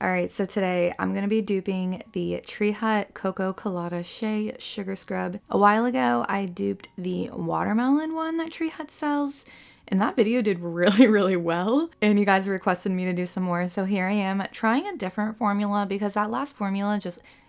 All right, so today I'm going to be duping the Tree Hut Coco Colada Shea Sugar Scrub. A while ago, I duped the watermelon one that Tree Hut sells, and that video did really well. And you guys requested me to do some more, so here I am trying a different formula because that last formula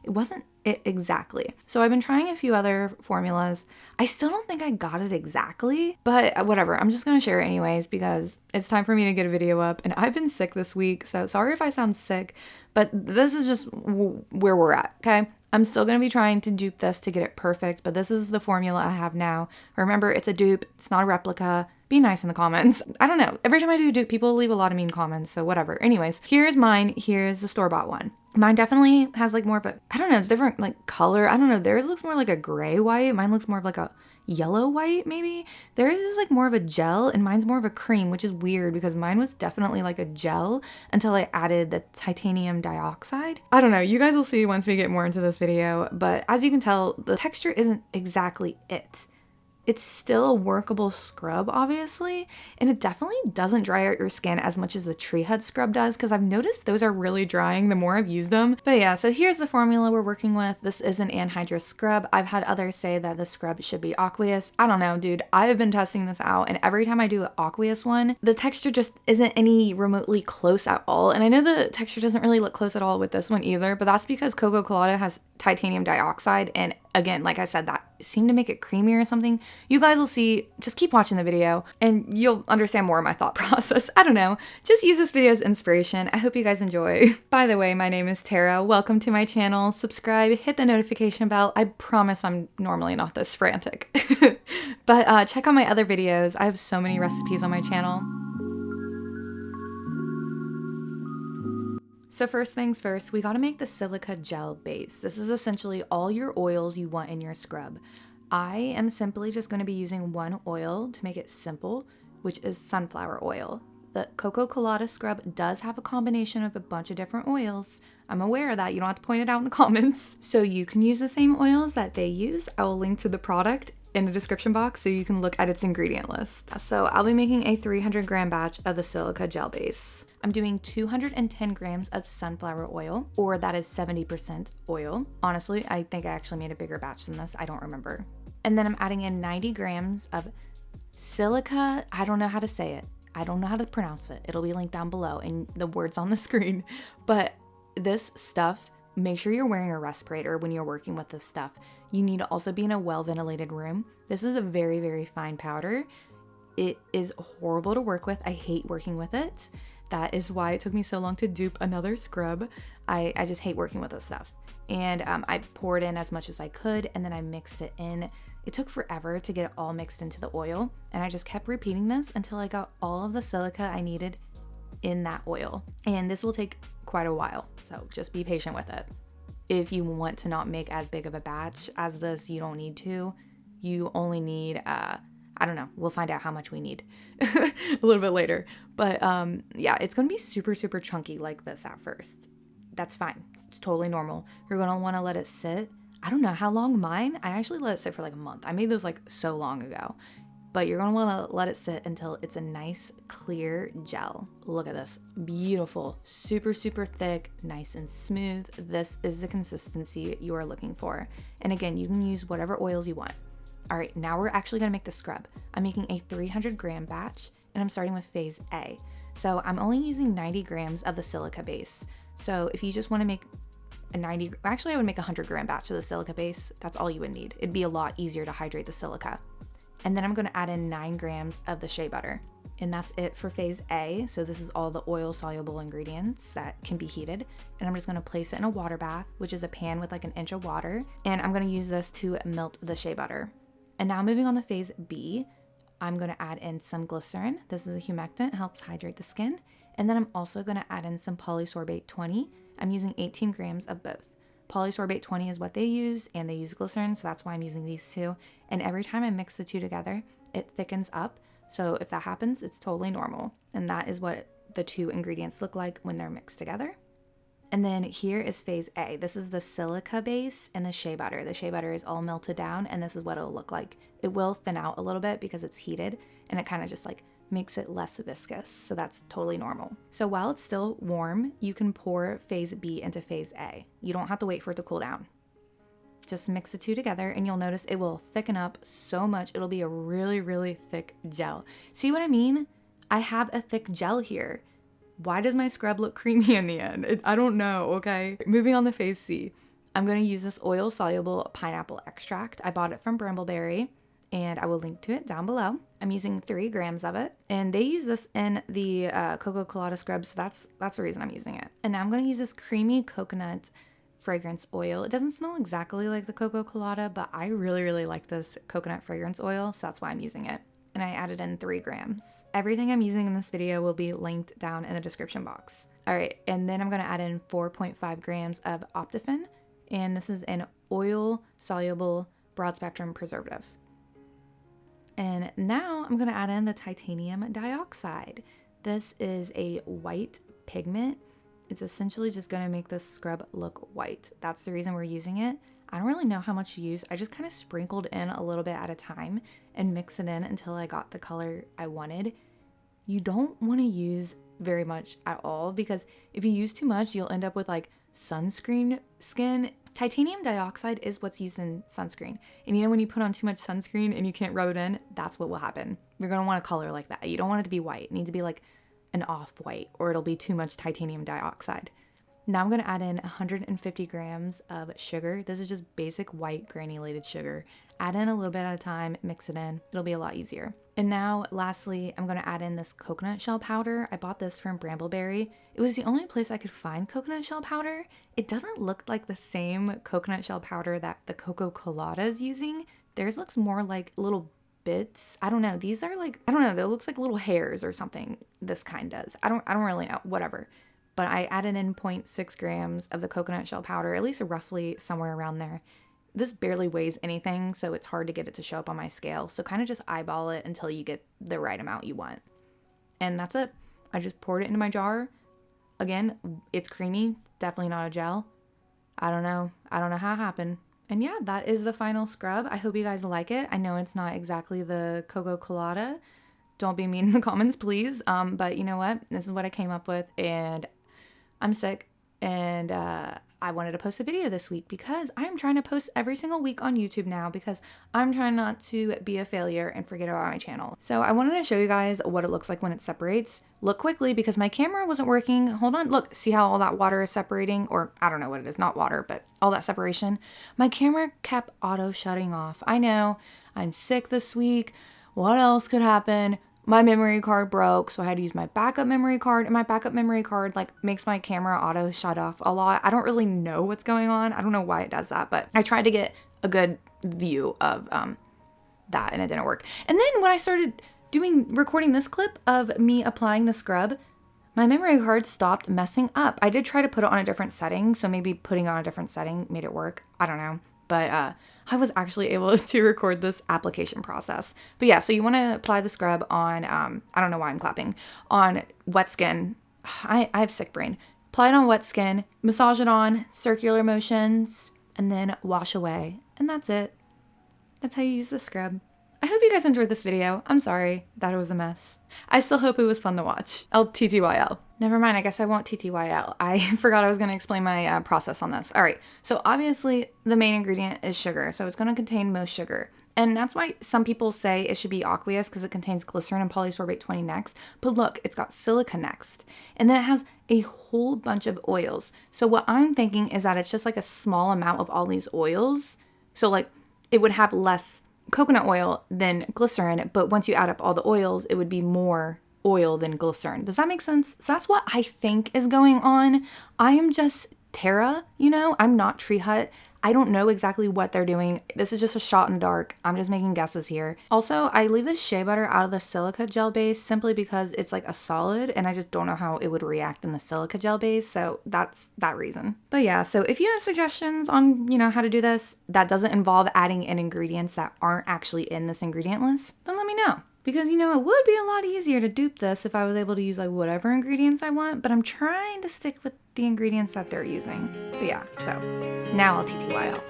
it wasn't it exactly. So I've been trying a few other formulas. I still don't think I got it exactly, but whatever. I'm just gonna share it anyways because it's time for me to get a video up, and I've been sick this week, so sorry if I sound sick, but this is just where we're at, okay? I'm still going to be trying to dupe this to get it perfect, but this is the formula I have now. Remember, it's a dupe. It's not a replica. Be nice in the comments. I don't know. Every time I do a dupe, people leave a lot of mean comments, so whatever. Anyways, here's mine. Here's the store-bought one. Mine definitely has like more of a, I don't know, it's different like color. I don't know. Theirs looks more like a gray white. Mine looks more of like a yellow white maybe. Theirs is like more of a gel and mine's more of a cream, which is weird because mine was definitely like a gel until I added the titanium dioxide. I don't know, you guys will see once we get more into this video, but as you can tell, the texture isn't exactly it. It's still a workable scrub, obviously, and it definitely doesn't dry out your skin as much as the Tree Hut scrub does, because I've noticed those are really drying the more I've used them. But yeah, so here's the formula we're working with. This is an anhydrous scrub. I've had others say that the scrub should be aqueous. I don't know, dude. I've been testing this out, and every time I do an aqueous one, the texture just isn't any remotely close at all. And I know the texture doesn't really look close at all with this one either, but that's because Coco Colada has titanium dioxide, and again, like I said, that seemed to make it creamier or something. You guys will see. Just keep watching the video and you'll understand more of my thought process. I don't know. Just use this video as inspiration. I hope you guys enjoy. By the way, my name is Tara. Welcome to my channel. Subscribe, hit the notification bell. I promise I'm normally not this frantic. But check out my other videos. I have so many recipes on my channel. So first things first, we gotta make the silica gel base. This is essentially all your oils you want in your scrub. I am simply just gonna be using one oil to make it simple, which is sunflower oil. The Coco Colada scrub does have a combination of a bunch of different oils. I'm aware of that, you don't have to point it out in the comments. So you can use the same oils that they use. I will link to the product in the description box so you can look at its ingredient list. So I'll be making a 300 gram batch of the silica gel base. I'm doing 210 grams of sunflower oil, or that is 70% oil. Honestly, I think I actually made a bigger batch than this. I don't remember. And then I'm adding in 90 grams of silica. I don't know how to say it. I don't know how to pronounce it. It'll be linked down below and the words on the screen. But this stuff, make sure you're wearing a respirator when you're working with this stuff. You need to also be in a well-ventilated room. This is a very fine powder. It is horrible to work with. I hate working with it. That is why it took me so long to dupe another scrub. I just hate working with this stuff. And I poured in as much as I could, and then I mixed it in. It took forever to get it all mixed into the oil, and I just kept repeating this until I got all of the silica I needed in that oil. And this will take quite a while, so just be patient with it. If you want to not make as big of a batch as this, you don't need to. You only need, I don't know, we'll find out how much we need a little bit later. But yeah, it's gonna be super chunky like this at first. That's fine, it's totally normal. You're gonna wanna let it sit. I don't know how long mine, I actually let it sit for like a month. I made this like so long ago. But you're gonna wanna let it sit until it's a nice clear gel. Look at this, beautiful, super thick, nice and smooth. This is the consistency you are looking for. And again, you can use whatever oils you want. All right, now we're actually gonna make the scrub. I'm making a 300 gram batch, and I'm starting with phase A. So I'm only using 90 grams of the silica base. So if you just wanna make a I would make a 100 gram batch of the silica base. That's all you would need. It'd be a lot easier to hydrate the silica. And then I'm gonna add in 9 grams of the shea butter. And that's it for phase A. So this is all the oil soluble ingredients that can be heated. And I'm just gonna place it in a water bath, which is a pan with like an inch of water. And I'm gonna use this to melt the shea butter. And now moving on to phase B, I'm gonna add in some glycerin. This is a humectant, helps hydrate the skin. And then I'm also gonna add in some polysorbate 20. I'm using 18 grams of both. Polysorbate 20 is what they use, and they use glycerin, so that's why I'm using these two. And every time I mix the two together, it thickens up. So if that happens, it's totally normal. And that is what the two ingredients look like when they're mixed together. And then here is phase A. This is the silica base and the shea butter. The shea butter is all melted down, and this is what it'll look like. It will thin out a little bit because it's heated, and it kind of just like makes it less viscous, so that's totally normal. So while it's still warm, you can pour phase B into phase A. You don't have to wait for it to cool down. Just mix the two together and you'll notice it will thicken up so much. It'll be a really, really thick gel. See what I mean? I have a thick gel here. Why does my scrub look creamy in the end? I don't know, okay? Moving on to phase C. I'm going to use this oil-soluble pineapple extract. I bought it from Brambleberry, and I will link to it down below. I'm using 3 grams of it, and they use this in the Coco Colada scrub, so that's the reason I'm using it. And now I'm going to use this creamy coconut fragrance oil. It doesn't smell exactly like the Coco Colada, but I really, really like this coconut fragrance oil, so that's why I'm using it. And I added in 3 grams. Everything I'm using in this video will be linked down in the description box. All right, and then I'm gonna add in 4.5 grams of optiphen, and this is an oil-soluble broad-spectrum preservative. And now I'm gonna add in the titanium dioxide. This is a white pigment. It's essentially just gonna make this scrub look white. That's the reason we're using it. I don't really know how much to use. I just kind of sprinkled in a little bit at a time and mix it in until I got the color I wanted. You don't want to use very much at all, because if you use too much, you'll end up with like sunscreen skin. Titanium dioxide is what's used in sunscreen. And you know when you put on too much sunscreen and you can't rub it in, that's what will happen. You're going to want a color like that. You don't want it to be white. It needs to be like an off-white, or it'll be too much titanium dioxide. Now I'm going to add in 150 grams of sugar. This is just basic white granulated sugar. Add in a little bit at a time, mix it in. It'll be a lot easier. And now lastly, I'm going to add in this coconut shell powder. I bought this from Brambleberry. It was the only place I could find coconut shell powder. It doesn't look like the same coconut shell powder that the Coco Colada is using. Theirs looks more like little bits. I don't know. These are like, I don't know. It looks like little hairs or something. This kind does. I don't really know. Whatever. But I added in 0.6 grams of the coconut shell powder, at least roughly somewhere around there. This barely weighs anything, so it's hard to get it to show up on my scale. So kind of just eyeball it until you get the right amount you want. And that's it. I just poured it into my jar. Again, it's creamy, definitely not a gel. I don't know how it happened. And yeah, that is the final scrub. I hope you guys like it. I know it's not exactly the Coco Colada. Don't be mean in the comments, please. But you know what? This is what I came up with, and I'm sick, and I wanted to post a video this week because I'm trying to post every single week on YouTube now, because I'm trying not to be a failure and forget about my channel. So I wanted to show you guys what it looks like when it separates. Look quickly, because my camera wasn't working. Hold on, look, see how all that water is separating? Or I don't know what it is, not water, but all that separation. My camera kept auto shutting off. I know, I'm sick this week. What else could happen? My memory card broke, so I had to use my backup memory card, and my backup memory card like makes my camera auto shut off a lot. I don't really know what's going on. I don't know why it does that, but I tried to get a good view of that, and it didn't work. And then when I started recording this clip of me applying the scrub, my memory card stopped messing up. I did try to put it on a different setting, so maybe putting it on a different setting made it work. I don't know. But I was actually able to record this application process. But yeah, so you want to apply the scrub on, I don't know why I'm clapping, on wet skin. I have sick brain. Apply it on wet skin, massage it on, circular motions, and then wash away. And that's it. That's how you use the scrub. I hope you guys enjoyed this video. I'm sorry that it was a mess. I still hope it was fun to watch. TTYL. Never mind, I guess I won't TTYL. I forgot I was going to explain my process on this. All right, so obviously the main ingredient is sugar, so it's going to contain most sugar. And that's why some people say it should be aqueous, because it contains glycerin and polysorbate 20 next. But look, it's got silica next. And then it has a whole bunch of oils. So what I'm thinking is that it's just like a small amount of all these oils. So like it would have less coconut oil than glycerin, but once you add up all the oils, it would be more oil than glycerin. Does that make sense? So that's what I think is going on. I am just Tara, you know? I'm not Tree Hut. I don't know exactly what they're doing. This is just a shot in the dark. I'm just making guesses here. Also, I leave the shea butter out of the silica gel base simply because it's like a solid, and I just don't know how it would react in the silica gel base, so that's that reason. But yeah, so if you have suggestions on, you know, how to do this that doesn't involve adding in ingredients that aren't actually in this ingredient list, then let me know. Because, you know, it would be a lot easier to dupe this if I was able to use like whatever ingredients I want, but I'm trying to stick with the ingredients that they're using. But yeah, so now I'll TTYL.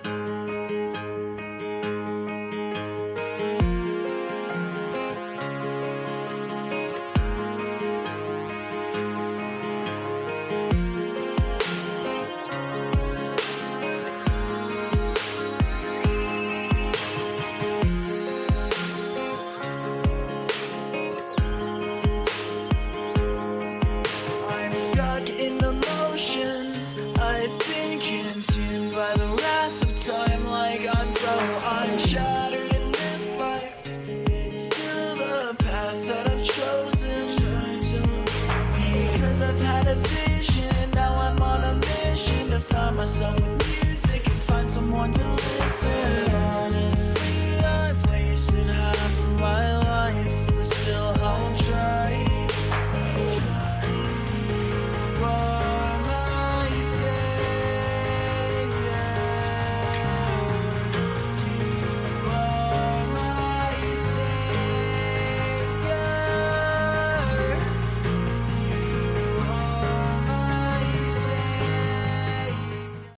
myself with music and find someone to listen.